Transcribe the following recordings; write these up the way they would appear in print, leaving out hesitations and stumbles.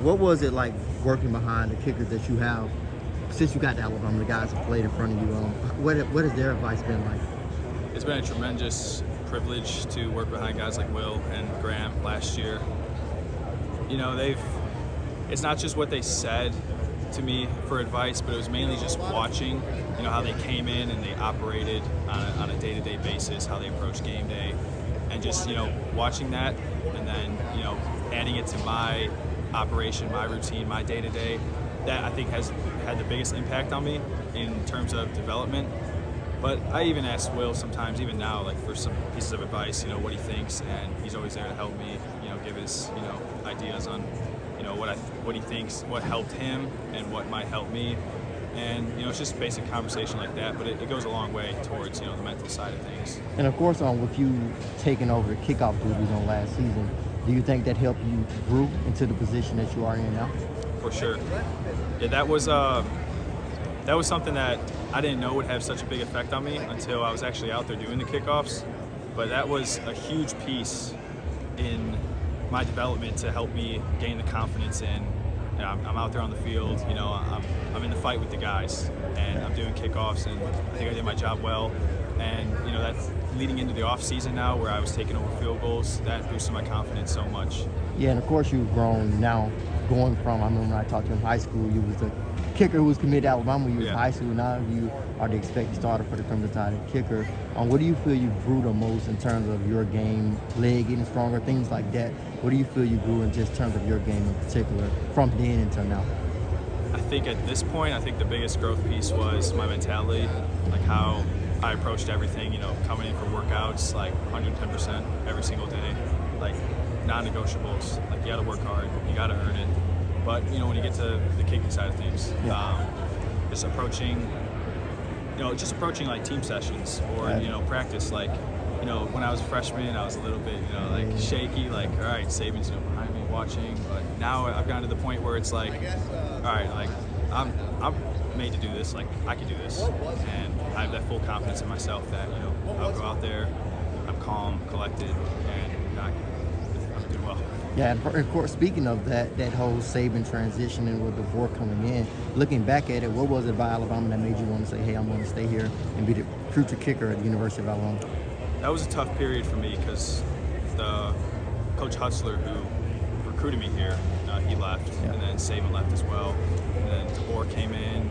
What was it like working behind the kickers that you have since you got to Alabama, the guys who played in front of you? What has their advice been like? It's been a tremendous privilege to work behind guys like Will and Graham last year. You know, it's not just what they said to me for advice, but it was mainly just watching, you know, how they came in and they operated on a day-to-day basis, how they approached game day, and just, you know, watching that and then, you know, adding it to my operation, my routine, my day-to-day. That I think has had the biggest impact on me in terms of development. But I even ask Will sometimes, even now, like for some pieces of advice, you know, what he thinks, and he's always there to help me, you know, give his, you know, ideas on, you know, what he thinks, what helped him, and what might help me. And, you know, it's just basic conversation like that, but it goes a long way towards, you know, the mental side of things. And of course, with you taking over the kickoff duties on last season, do you think that helped you grow into the position that you are in now? For sure. Yeah, that was something that I didn't know would have such a big effect on me until I was actually out there doing the kickoffs. But that was a huge piece in my development to help me gain the confidence in, you know, I'm out there on the field, you know, I'm in the fight with the guys, and I'm doing kickoffs, and I think I did my job well. And, you know, that's leading into the off season now where I was taking over field goals. That boosted my confidence so much. Yeah, and of course you've grown now, going from, I remember when I talked to you in high school, you was the kicker who was committed to Alabama when you was in high school. Now you are the expected starter for the Crimson Tide kicker. What do you feel you grew the most in terms of your game, leg getting stronger, things like that? What do you feel you grew in just terms of your game in particular from then until now? I think at this point, I think the biggest growth piece was my mentality, like how I approached everything, you know, coming in for workouts, like 110% every single day, like non-negotiables. Like, you got to work hard, you got to earn it. But, you know, when you get to the kicking side of things, just approaching like team sessions or, you know, practice. Like, you know, when I was a freshman, I was a little bit, you know, like shaky, like, all right, Saban's, you know, behind me watching. But now I've gotten to the point where it's like, all right, like, I'm made to do this, like, I can do this. And I have that full confidence in myself that, you know, I'll go out there, I'm calm, collected, and I'm doing well. Yeah, and of course, speaking of that whole Saban transition and with DeBoer coming in, looking back at it, what was it about Alabama that made you want to say, hey, I'm going to stay here and be the future kicker at the University of Alabama? That was a tough period for me because the Coach Hutzler, who recruited me here, he left, and then Saban left as well. And then DeBoer came in,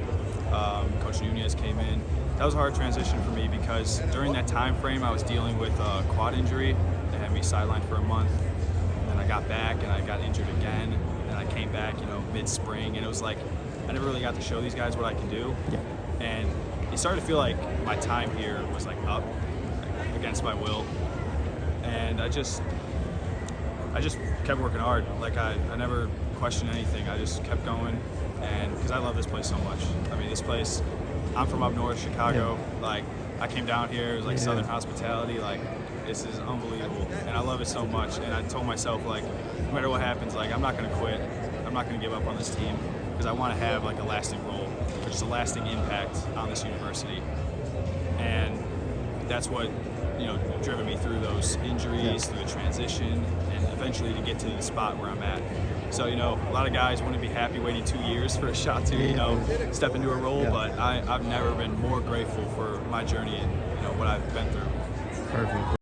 Coach Nunez came in. That was a hard transition for me because during that time frame, I was dealing with a quad injury. They had me sidelined for a month. And I got back and I got injured again, and I came back, you know, mid-spring, and it was like I never really got to show these guys what I can do. And it started to feel like my time here was like up, like, against my will, and I just kept working hard. Like I never questioned anything. I just kept going, and because I love this place so much. I mean, this place, I'm from up north, Chicago. Like, I came down here, it was like Southern hospitality, like, this is unbelievable, and I love it so much. And I told myself, like, no matter what happens, like, I'm not going to quit. I'm not going to give up on this team because I want to have, like, a lasting role, or just a lasting impact on this university. And that's what, you know, driven me through those injuries, through the transition, and eventually to get to the spot where I'm at. So, you know, a lot of guys wouldn't be happy waiting 2 years for a shot to, you know, step into a role, but I've never been more grateful for my journey and, you know, what I've been through. Perfect.